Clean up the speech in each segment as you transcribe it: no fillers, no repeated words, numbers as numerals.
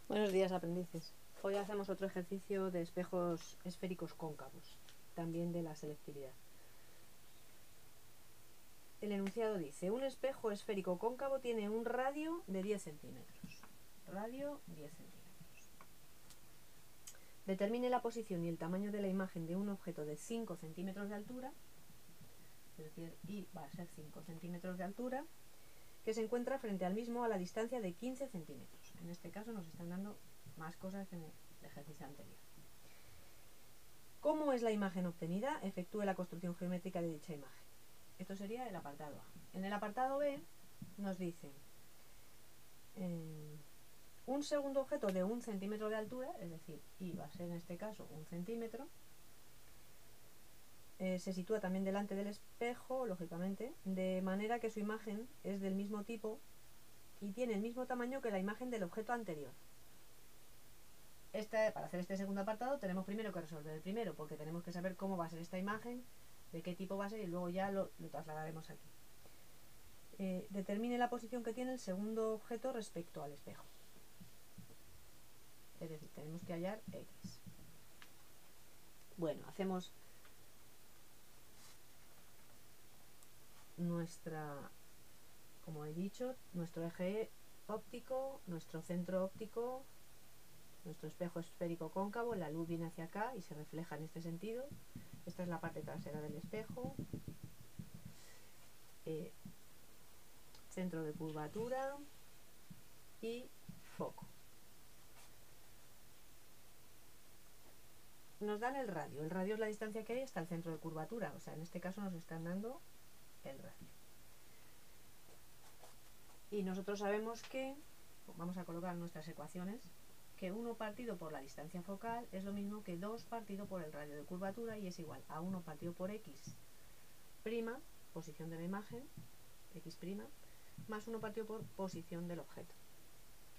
Buenos días, aprendices. Hoy hacemos otro ejercicio de espejos esféricos cóncavos, también de la selectividad. El enunciado dice: un espejo esférico cóncavo tiene un radio de 10 centímetros. Radio 10 centímetros. Determine la posición y el tamaño de la imagen de un objeto de 5 centímetros de altura, es decir, Y va a ser 5 centímetros de altura, que se encuentra frente al mismo a la distancia de 15 centímetros. En este caso nos están dando más cosas que en el ejercicio anterior. ¿Cómo es la imagen obtenida? Efectúe la construcción geométrica de dicha imagen. Esto sería el apartado A. En el apartado B nos dice un segundo objeto de 1 centímetro de altura, es decir, Y va a ser en este caso 1 centímetro, se sitúa también delante del espejo, lógicamente, de manera que su imagen es del mismo tipo y tiene el mismo tamaño que la imagen del objeto anterior. Para hacer este segundo apartado tenemos primero que resolver el primero, porque tenemos que saber cómo va a ser esta imagen, de qué tipo va a ser, y luego ya lo trasladaremos aquí. Determine la posición que tiene el segundo objeto respecto al espejo. Es decir, tenemos que hallar X. Bueno, hacemos como he dicho, nuestro eje óptico, nuestro centro óptico, nuestro espejo esférico cóncavo. La luz viene hacia acá y se refleja en este sentido. Esta es la parte trasera del espejo. Centro de curvatura y foco. Nos dan el radio. El radio es la distancia que hay hasta el centro de curvatura. O sea, en este caso nos están dando el radio. Y nosotros sabemos que, vamos a colocar nuestras ecuaciones, que 1 partido por la distancia focal es lo mismo que 2 partido por el radio de curvatura, y es igual a 1 partido por X prima, posición de la imagen, X prima, más 1 partido por posición del objeto.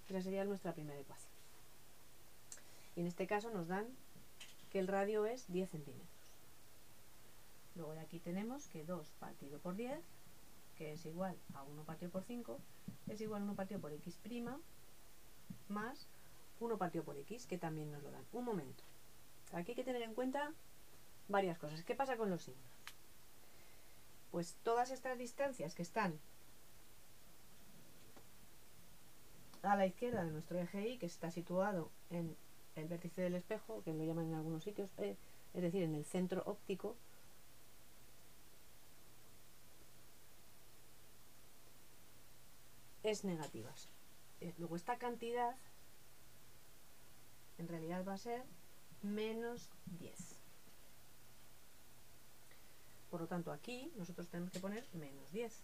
Esa sería nuestra primera ecuación. Y en este caso nos dan que el radio es 10 centímetros. Luego de aquí tenemos que 2 partido por 10, que es igual a 1 partido por 5, es igual a 1 partido por X prima, más 1 partido por X, que también nos lo dan. Un momento. Aquí hay que tener en cuenta varias cosas. ¿Qué pasa con los signos? Pues todas estas distancias que están a la izquierda de nuestro eje Y, que está situado en el vértice del espejo, que lo llaman en algunos sitios, es decir, en el centro óptico, es negativas. Luego esta cantidad en realidad va a ser menos 10. Por lo tanto, aquí nosotros tenemos que poner menos 10.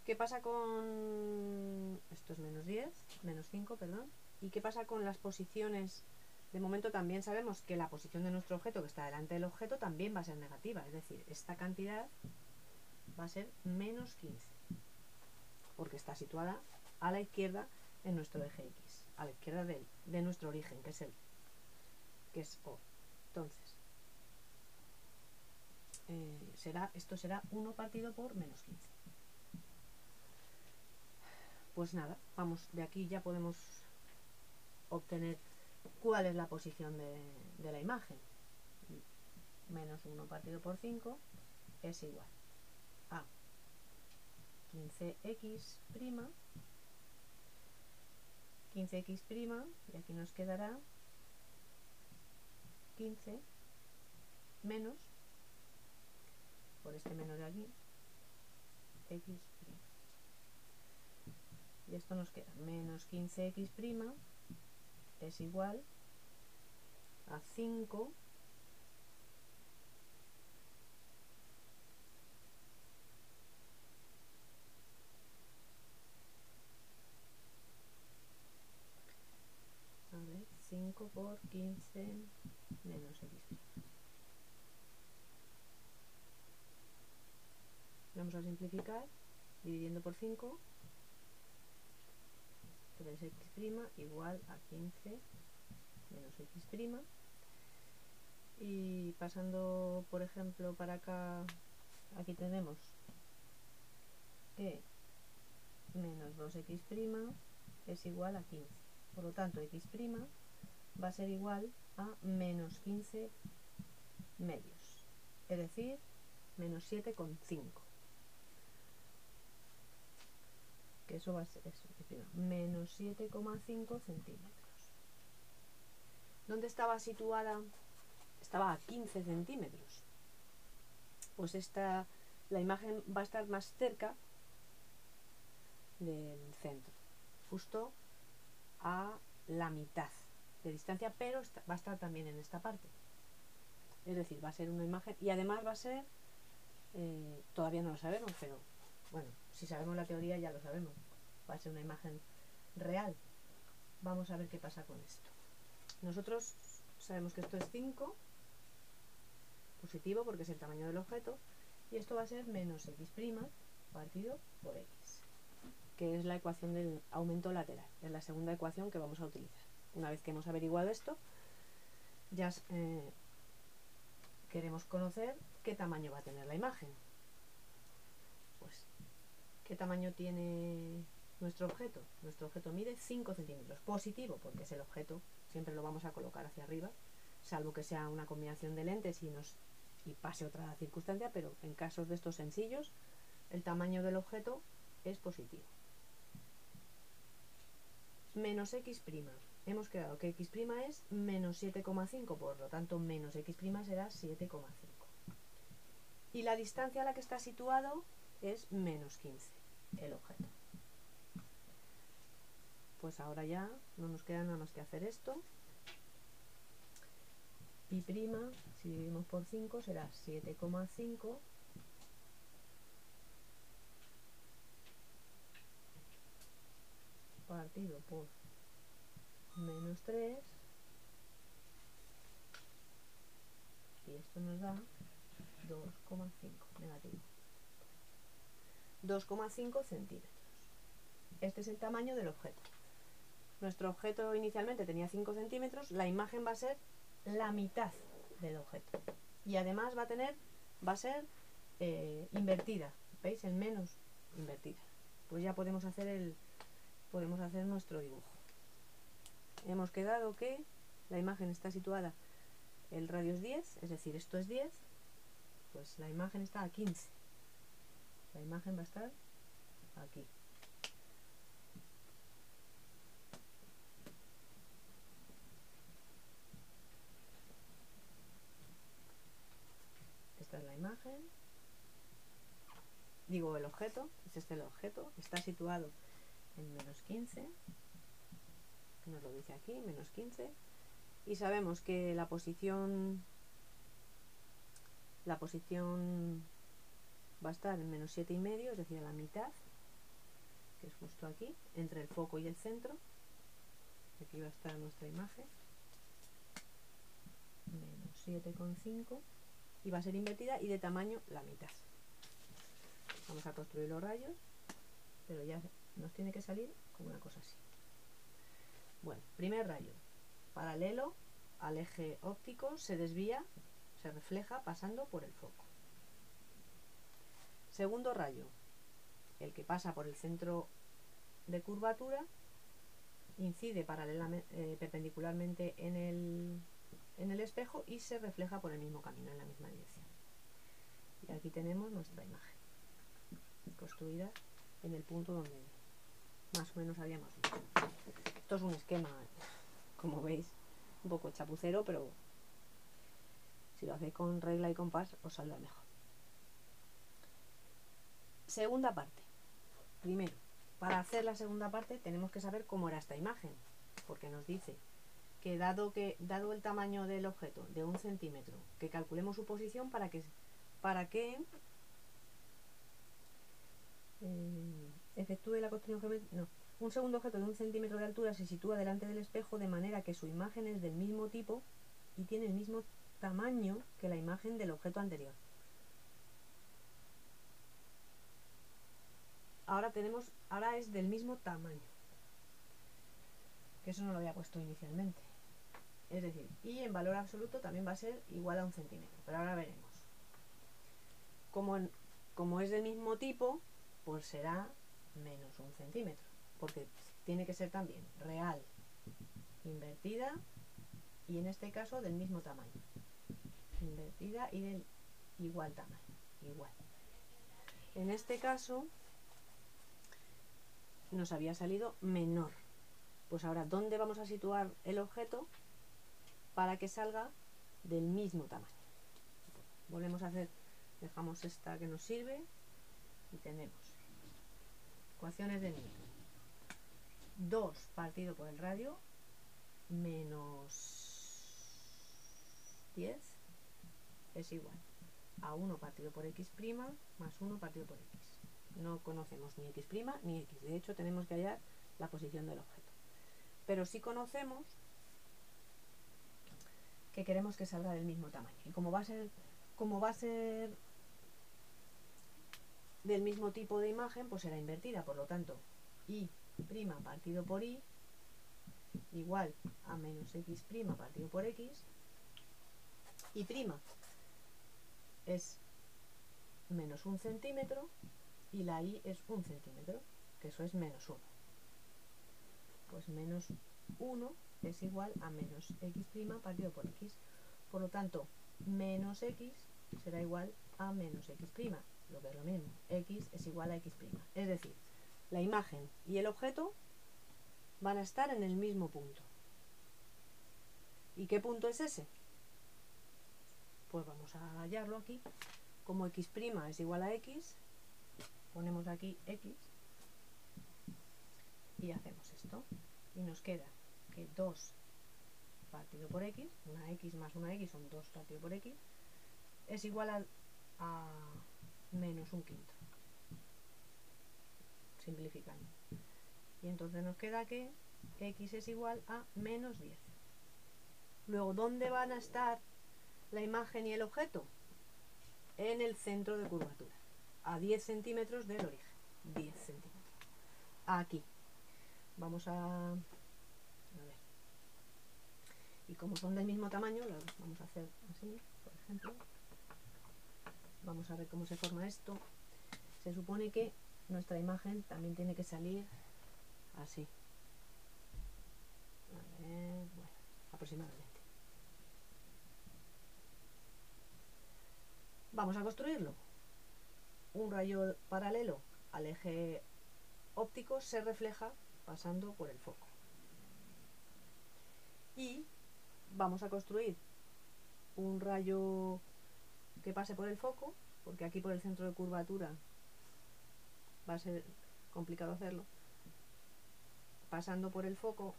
¿Qué pasa con... esto es menos 10, menos 5, perdón. ¿Y qué pasa con las posiciones? De momento también sabemos que la posición de nuestro objeto, que está delante del objeto, también va a ser negativa. Es decir, esta cantidad va a ser menos 15, porque está situada a la izquierda en nuestro eje X, a la izquierda de nuestro origen, que es O. Entonces, esto será 1 partido por menos 15. Pues nada, vamos, de aquí ya podemos obtener cuál es la posición de la imagen. Menos 1 partido por 5 es igual a 15x', 15x', y aquí nos quedará 15 menos, por este menos de aquí, x'. Y esto nos queda menos 15x' es igual a 5 5 por 15 menos x'. Vamos a simplificar dividiendo por 5, 3x' igual a 15 menos x'. Y pasando, por ejemplo, para acá, aquí tenemos que menos 2x' es igual a 15. Por lo tanto, x' va a ser igual a menos 15 medios, es decir, menos 7,5. Que eso va a ser eso, menos 7,5 centímetros. ¿Dónde estaba situada? Estaba a 15 centímetros. Pues la imagen va a estar más cerca del centro, justo a la mitad de distancia, pero va a estar también en esta parte. Es decir, va a ser una imagen, y además va a ser, todavía no lo sabemos, pero bueno, si sabemos la teoría ya lo sabemos, va a ser una imagen real. Vamos a ver qué pasa con esto. Nosotros sabemos que esto es 5, positivo porque es el tamaño del objeto, y esto va a ser menos x' partido por x, que es la ecuación del aumento lateral. Es la segunda ecuación que vamos a utilizar. Una vez que hemos averiguado esto, ya queremos conocer qué tamaño va a tener la imagen. Pues, ¿qué tamaño tiene nuestro objeto? Nuestro objeto mide 5 centímetros, positivo porque es el objeto, siempre lo vamos a colocar hacia arriba, salvo que sea una combinación de lentes y pase otra circunstancia, pero en casos de estos sencillos, el tamaño del objeto es positivo. Menos x'. Hemos quedado que x' es menos 7,5, por lo tanto menos x' será 7,5. Y la distancia a la que está situado es menos 15, el objeto. Pues ahora ya no nos queda nada más que hacer esto. Y', si dividimos por 5, será 7,5 partido por menos 3, y esto nos da 2,5 negativo. 2,5 centímetros. Este es el tamaño del objeto. Nuestro objeto inicialmente tenía 5 centímetros, la imagen va a ser la mitad del objeto. Y además va a ser invertida. ¿Veis? El menos invertida. Pues ya podemos hacer nuestro dibujo. Hemos quedado que la imagen está situada, el radio es 10, es decir, esto es 10, pues la imagen está a 15. La imagen va a estar aquí. Esta es la imagen. Digo, el objeto, es este el objeto, está situado en menos 15, nos lo dice aquí, menos 15, y sabemos que la posición va a estar en menos 7,5, es decir, a la mitad, que es justo aquí, entre el foco y el centro. Aquí va a estar nuestra imagen, menos 7,5, y va a ser invertida y de tamaño la mitad. Vamos a construir los rayos, pero ya nos tiene que salir como una cosa así. Bueno, primer rayo, paralelo al eje óptico, se desvía, se refleja pasando por el foco. Segundo rayo, el que pasa por el centro de curvatura, incide perpendicularmente en el espejo y se refleja por el mismo camino, en la misma dirección. Y aquí tenemos nuestra imagen, construida en el punto donde más o menos habíamos dicho. Esto es un esquema, como veis, un poco chapucero, pero si lo hacéis con regla y compás os saldrá mejor. Segunda parte. Primero, para hacer la segunda parte tenemos que saber cómo era esta imagen, porque nos dice que dado el tamaño del objeto de 1 centímetro, que calculemos su posición para que efectúe la construcción geométrica. No. Un segundo objeto de 1 centímetro de altura se sitúa delante del espejo de manera que su imagen es del mismo tipo y tiene el mismo tamaño que la imagen del objeto anterior. Ahora es del mismo tamaño, que eso no lo había puesto inicialmente. Es decir, y en valor absoluto también va a ser igual a 1 centímetro, pero ahora veremos. Como es del mismo tipo, pues será menos 1 centímetro, porque tiene que ser también real, invertida y en este caso del mismo tamaño. Invertida y del igual tamaño. Igual. En este caso nos había salido menor. Pues ahora, ¿dónde vamos a situar el objeto para que salga del mismo tamaño? Volvemos a hacer, dejamos esta que nos sirve y tenemos ecuaciones de Newton. 2 partido por el radio menos 10 es igual a 1 partido por x' más 1 partido por x. No conocemos ni x' ni x. De hecho, tenemos que hallar la posición del objeto. Pero sí conocemos que queremos que salga del mismo tamaño. Y como va a ser del mismo tipo de imagen, pues será invertida. Por lo tanto, y' partido por y igual a menos x' partido por x. Y' es menos 1 centímetro y la y es 1 centímetro, que eso es menos 1. Pues menos 1 es igual a menos x' partido por x. Por lo tanto, menos x será igual a menos x', lo que es lo mismo, x es igual a x'. Es decir, la imagen y el objeto van a estar en el mismo punto. ¿Y qué punto es ese? Pues vamos a hallarlo aquí. Como x' es igual a x, ponemos aquí x y hacemos esto. Y nos queda que 2 partido por x, una x más una x son 2 partido por x, es igual a menos 1/5. Simplificando. Y entonces nos queda que x es igual a menos 10. Luego, ¿dónde van a estar la imagen y el objeto? En el centro de curvatura, a 10 centímetros del origen. 10 centímetros. Aquí. Vamos a ver. Y como son del mismo tamaño, lo vamos a hacer así, por ejemplo. Vamos a ver cómo se forma esto. Se supone que nuestra imagen también tiene que salir así. A ver, bueno, aproximadamente. Vamos a construirlo. Un rayo paralelo al eje óptico se refleja pasando por el foco. Y vamos a construir un rayo que pase por el foco, porque aquí por el centro de curvatura va a ser complicado hacerlo. Pasando por el foco,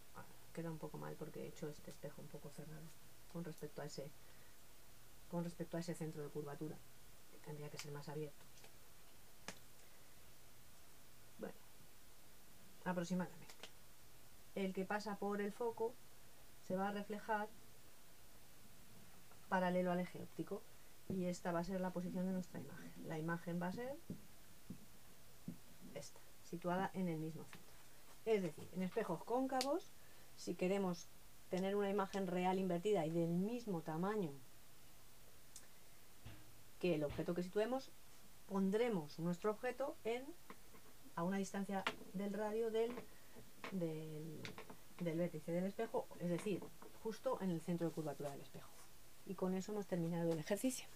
queda un poco mal porque he hecho este espejo un poco cerrado con respecto a ese centro de curvatura, que tendría que ser más abierto. Bueno, aproximadamente. El que pasa por el foco se va a reflejar paralelo al eje óptico y esta va a ser la posición de nuestra imagen. La imagen va a ser esta, situada en el mismo centro. Es decir, en espejos cóncavos, si queremos tener una imagen real invertida y del mismo tamaño que el objeto que situemos, pondremos nuestro objeto a una distancia del radio del vértice del espejo, es decir, justo en el centro de curvatura del espejo. Y con eso hemos terminado el ejercicio.